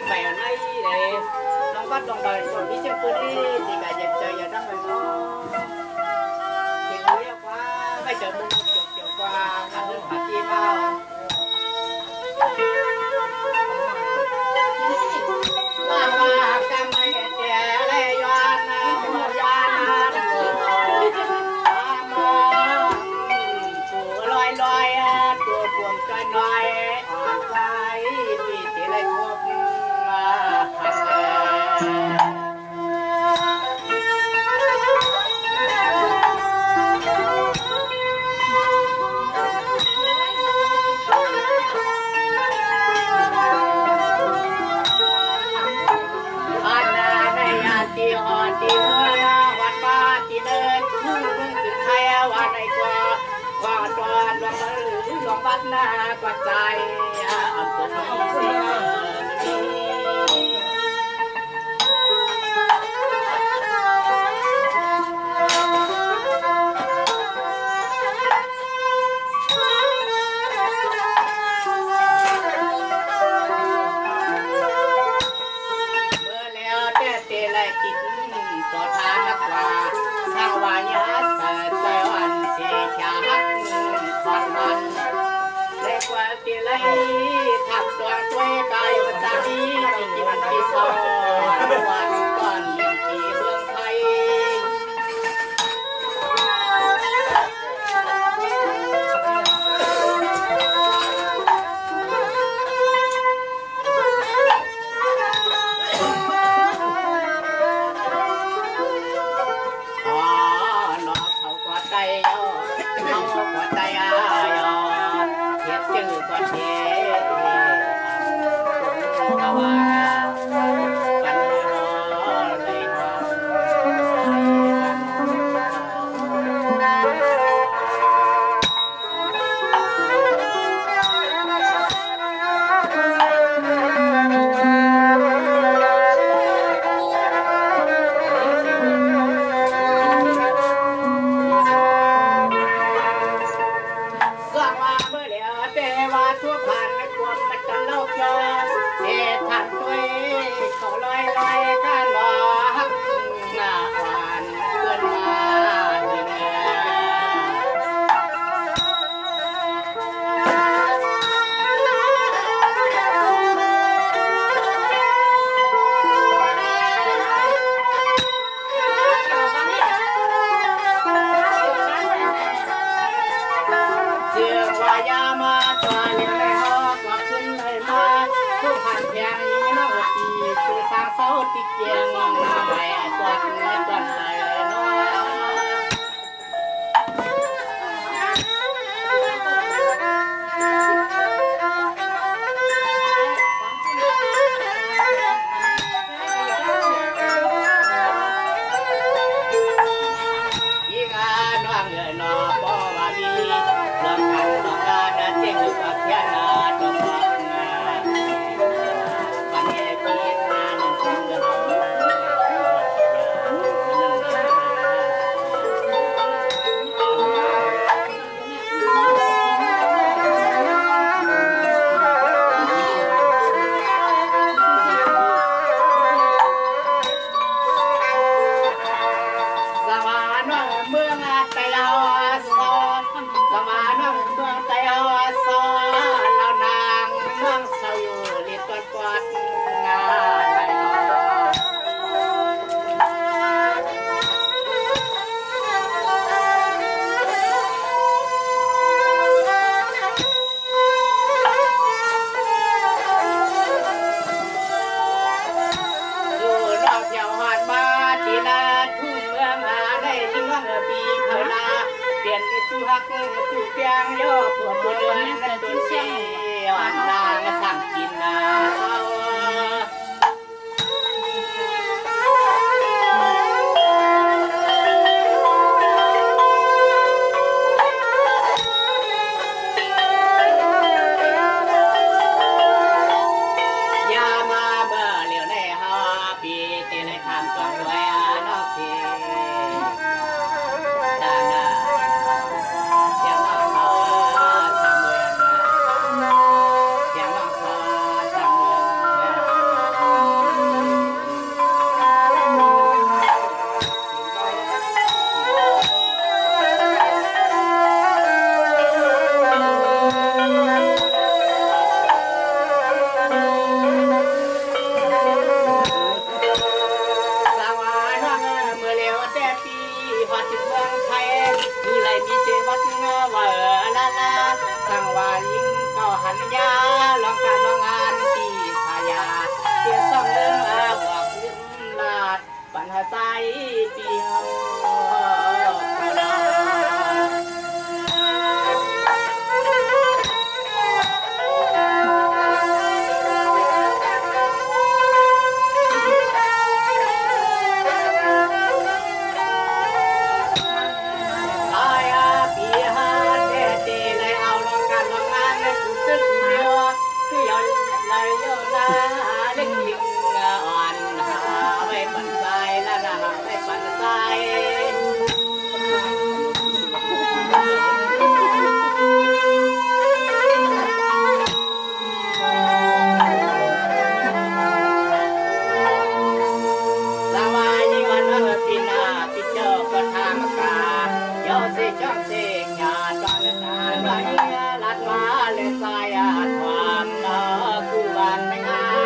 mày ở đây để nó bắt đồng đời còn đi chơi đi thì cả dẹp chơi giờ đang phải nó thì vui quá bây giờ mình chiều qua cả nước cả chi bao mà cam mai trẻ lê doan mùa doan chủ loài loài chủ buồn chơi loài on vai vì thế lại quốc bắt na quạt dài ẩm của mưa leo tê lại kín có tha mắc qua sao bà nhớ sợใจวันที่จะหักcònมันqua tiền lấy thắp toàn quê cài vật ra đi chỉ bằng chỉ sau hoàn toàn liền chỉ vương thay nó không có tay không có tay chữ con thế cũng cao à căn đó đây เดียวลัดมาเลยสายความคือวันไม่งา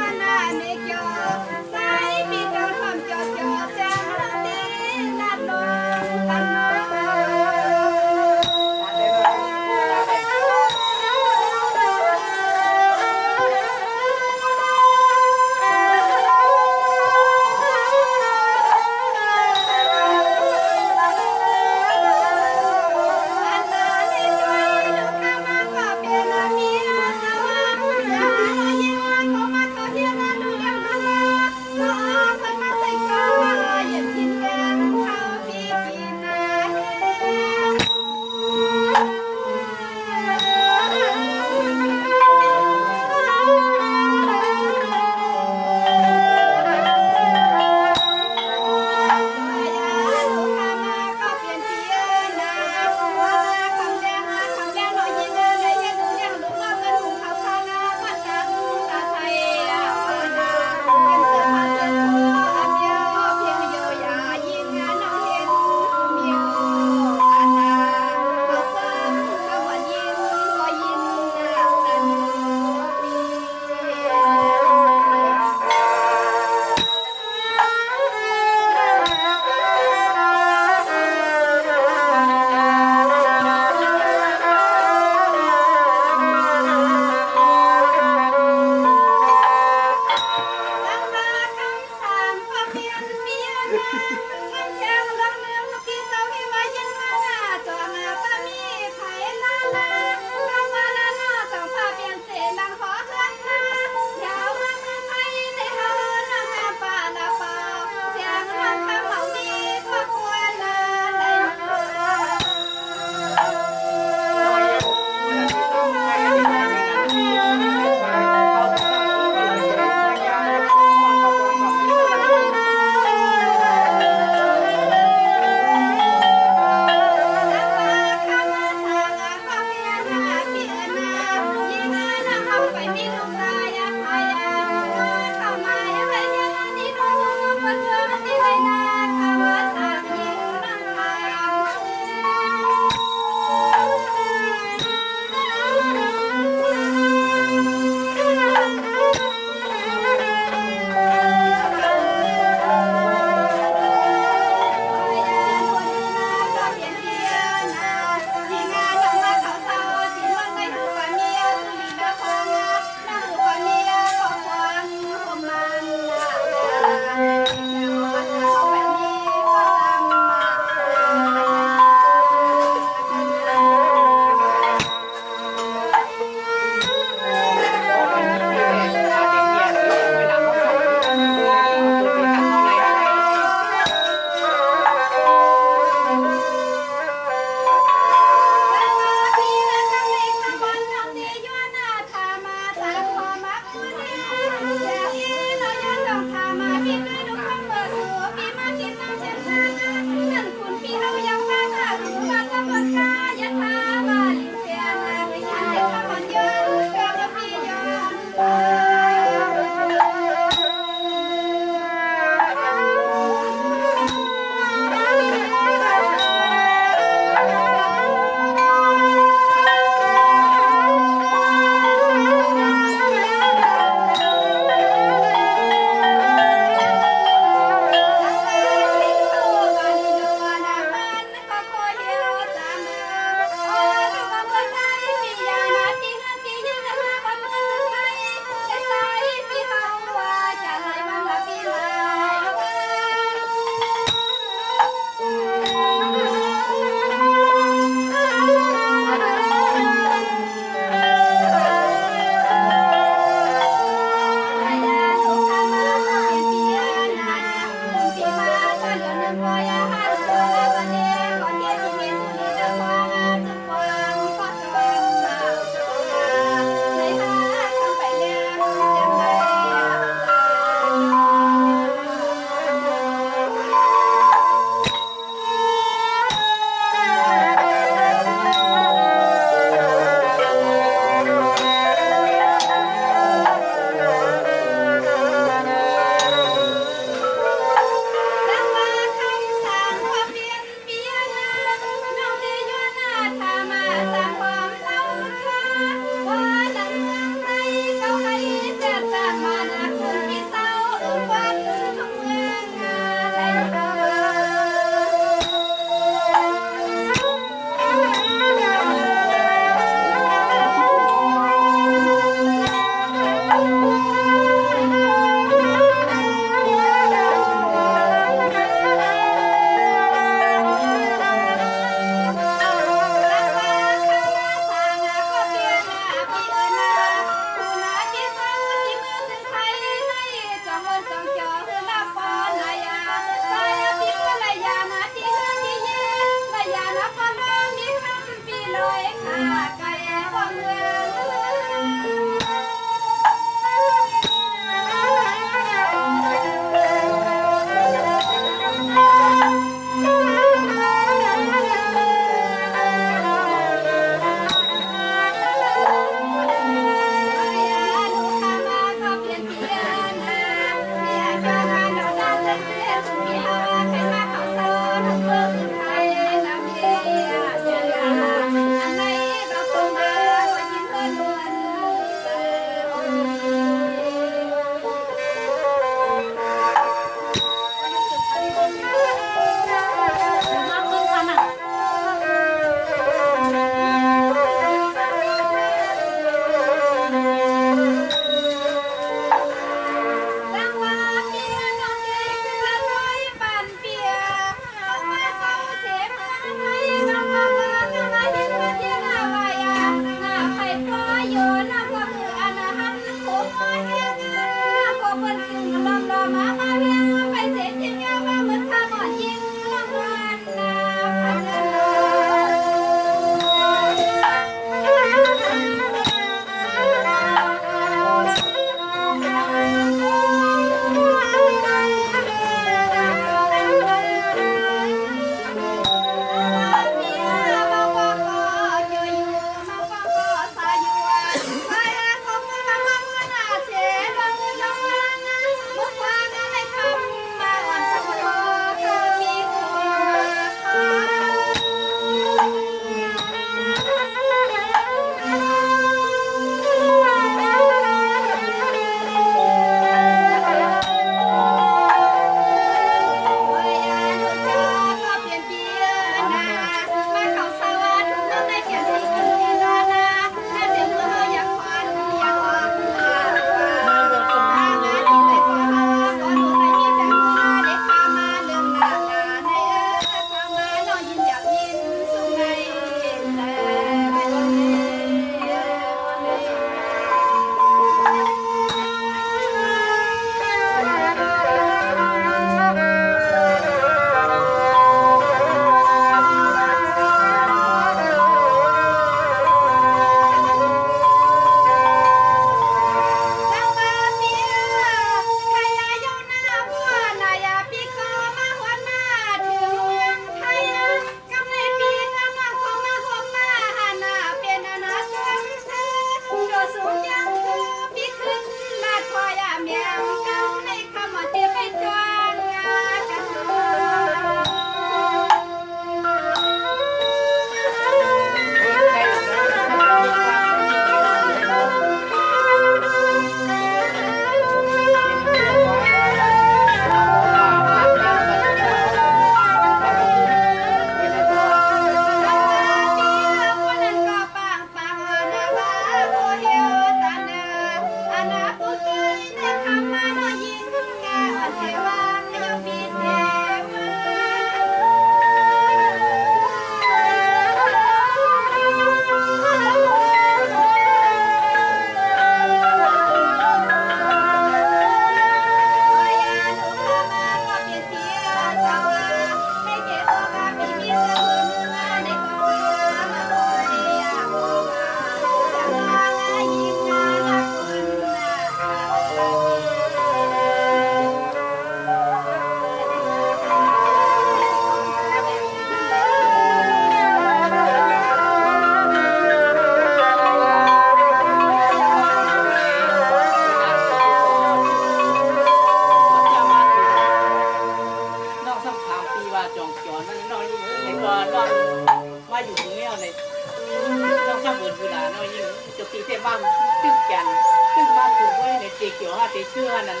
มาตึกกันตึกมาถูกไว้ในตีเกี่ยวตีเชื่อนั้น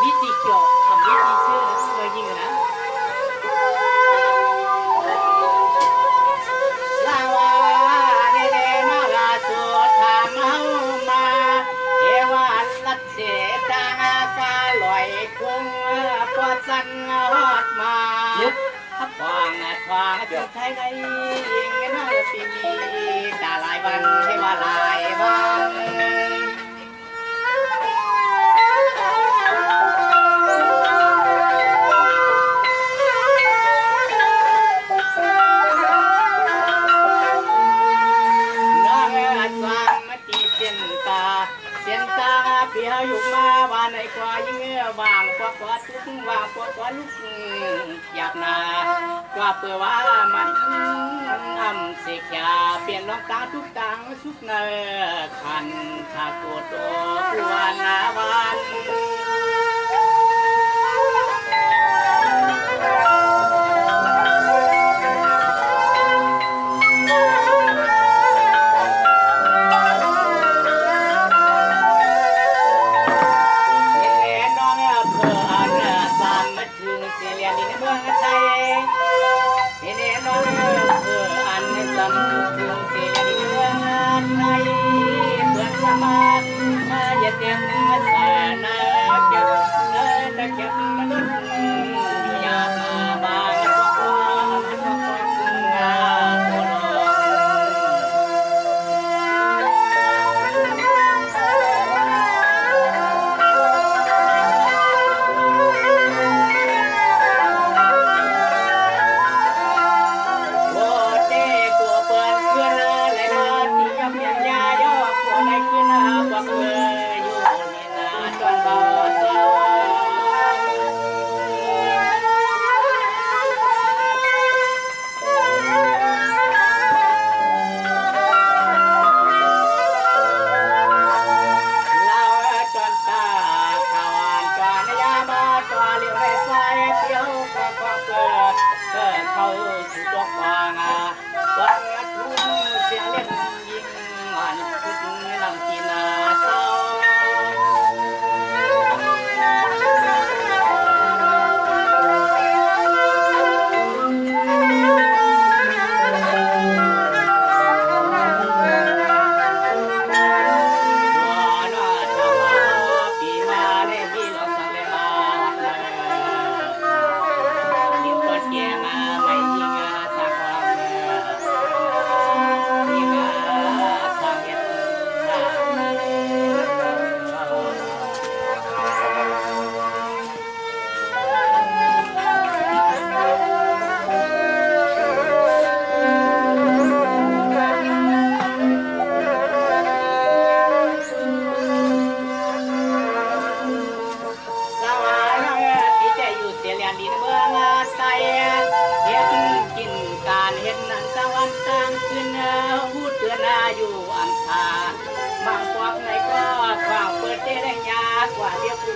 มิตีเกี่ยวมิตีเชื่อนั้นเลยยิงนะลาวาเดนาลาสุธามามาเอวาลัดเสตาฟ้าลอยคุ้งปอดสันฮอดมาควางจนไทยได้ยิงน่าปีมีตาลายวันให้ว่าลายวันน้องสามมาตีเสียนตาเปียอยู่มาบ้านในกว่ายิ่งวางกว่าทุกวางกว่าลูกอยากนากว่าเปื่อว่ามันเสียเปลี่ยนน้องตาทุกตังทุกเนื้อคันถ้าโกโตกวนนาวัน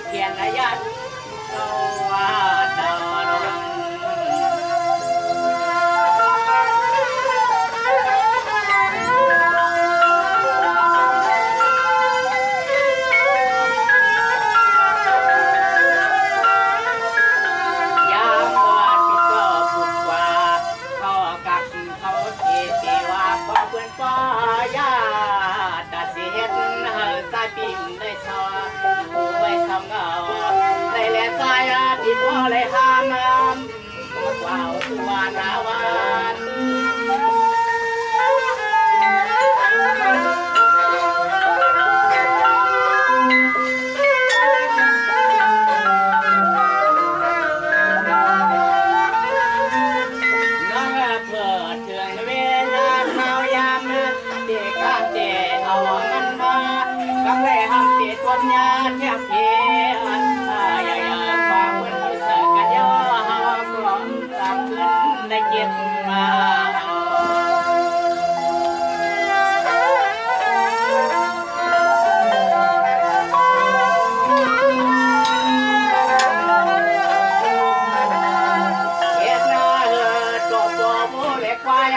เขียนระยะตัวดาวลยามวันพิจารณาบุกว่าเขากักเขาเทีว่าพอเพื่อนป้ายาตัดเสียดสายปิ่นได้ซอไว้สำเงาในแหลมสายที่พ่อเลยห้ามน้ำว้าวตัวนาวันน้องเปิดเถื่อนเวลาเขายามเด็กข้ามเตะเอามันมากำเลยห้ามเตะตัวญาติแทบเพลอย่าความเพื่อนที่เสิร์กันย่อเฮากล่อมตามเพื่อนได้เก็บมาควาย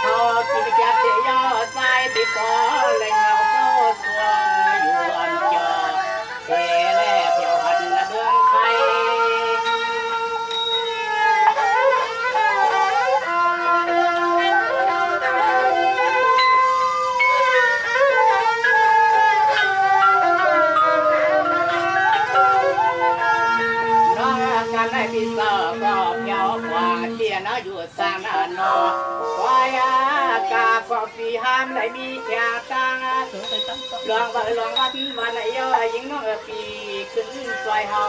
เขากินแกะเสียย่อใจที่ก่อเลยเงาเข้า สร้างนานอวายากาฟอกปีห้ามได้มีแก่ตังลองวันวันไหนย่อยิงน้องปีขึ้นซอยหอ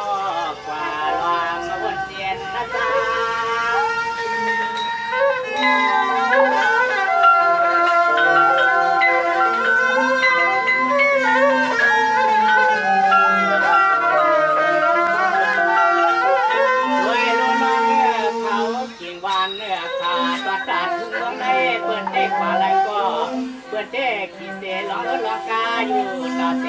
กว่าลองมาวนเตียนนะจ๊ะเด็กขี้เสลองลองกาอยู่ตาเส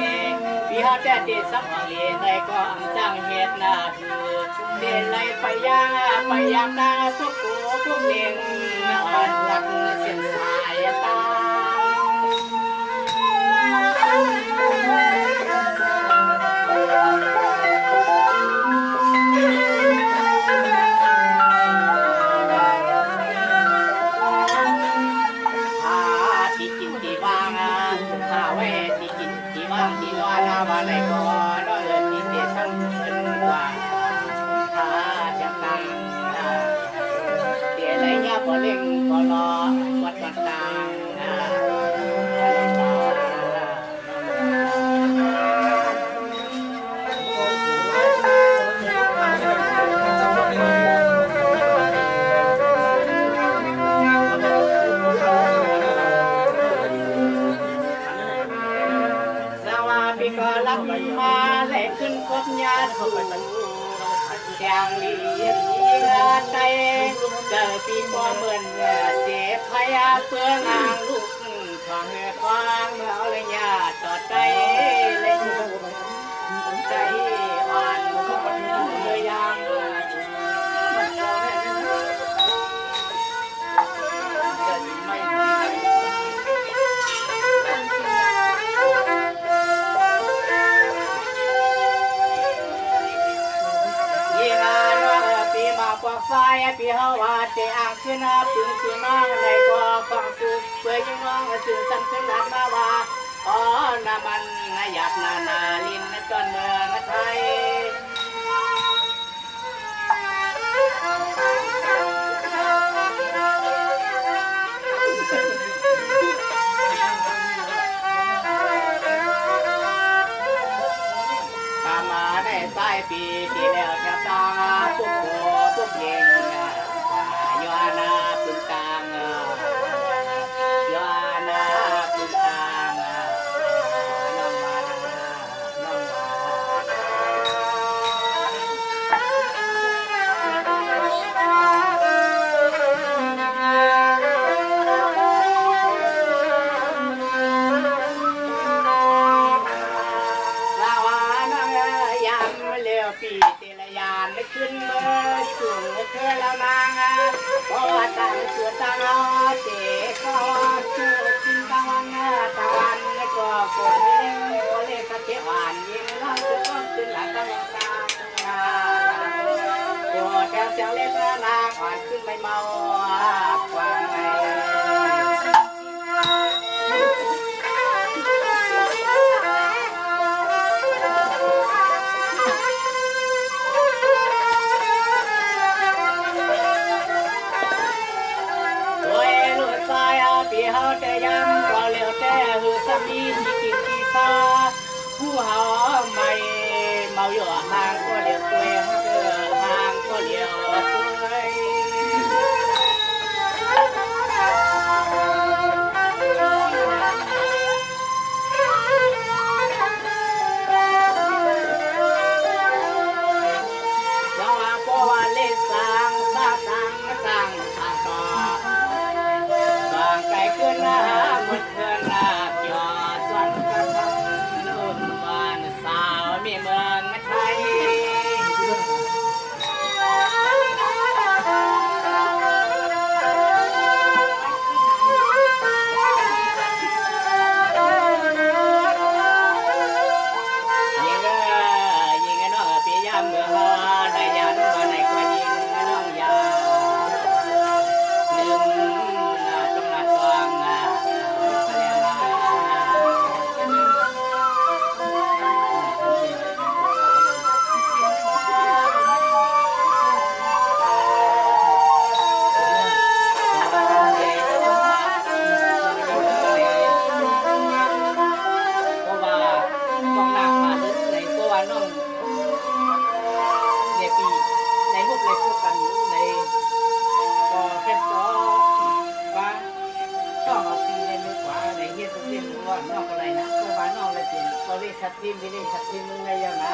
พี่ฮาแต่เด็กสักเรียนได้ก็จังเหตุนาคือเดินไล่ไปยามนาทุกโกทุกเด้งอ่อนหลักเส้นสายตาที่นอนมาเลยก็นอนเลยที่เด็ดทั้งคืนกว่าถ้าจะตั้งเดี๋ยวไรเงี้ยพอเล่งพอรอวัดต่างก็รับมาและขึ้นคบยาสูบเสียงลีใจเจอปีกว่าเหมือนเสียพยาเพื่องางลูกฟังฟังเมื่อเอาเลยยาต่อใจเลยใจอ่อนเลยยังไฟพี่เฮาว่าเตะอ่างขึ้นน้าปืนสีน้องในกว่าฟังสุกเพื่อยังน้องสื่อสั่นขึ้นหลังมาว่าอ๋อน้ามันหยับนาลินจนเมืองไทยตามมาได้ใต้ปีที่แล้วจะตามพวกโบพวกเย็นยานาปืนกลางยานาปืนกลางน้องมาน้องมาปีเตลยานได้ขึ้นเมื่อสูงเธอแล้วนางเพราะว่าตั้งเสือตาลอเตะก็เจอกินตะวันตะวันก็กดไม่เล่นก็เล่นสะเก็ดหวานยิงน้องจะต้องขึ้นหลังตะวันตาปวดแถวเสียงเล็กนางอ่อนขึ้นไม่เมากว่าไงพี่เฮาแต่ยังก็เลี้ยวแต่หือสามีที่กินที่ซาผู้เฮาไม่เมาอยู่ห่างก็เลี้ยวตัวห่างก็เลี้ยวตัวว่าก็ว่าเล่นสร้างต่อไก่ขึ้นหน้าหมดเพื่อนหน้าจอดสวนกระทำนุ่มบ้านสาวมีเมืองไทย นะเพราะว่าน้องเลยเป็นบริษัททีมวิริษัททีมมึงไงยังนะ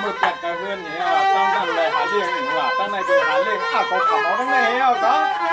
มือกัดกันเพื่อนเนี่ยตั้งนั่นเลยหาเรื่องหนึ่งว่ะตั้งในเป็นหาเรื่องอ้าวเขาขับเอาตั้งในเอาตั้ง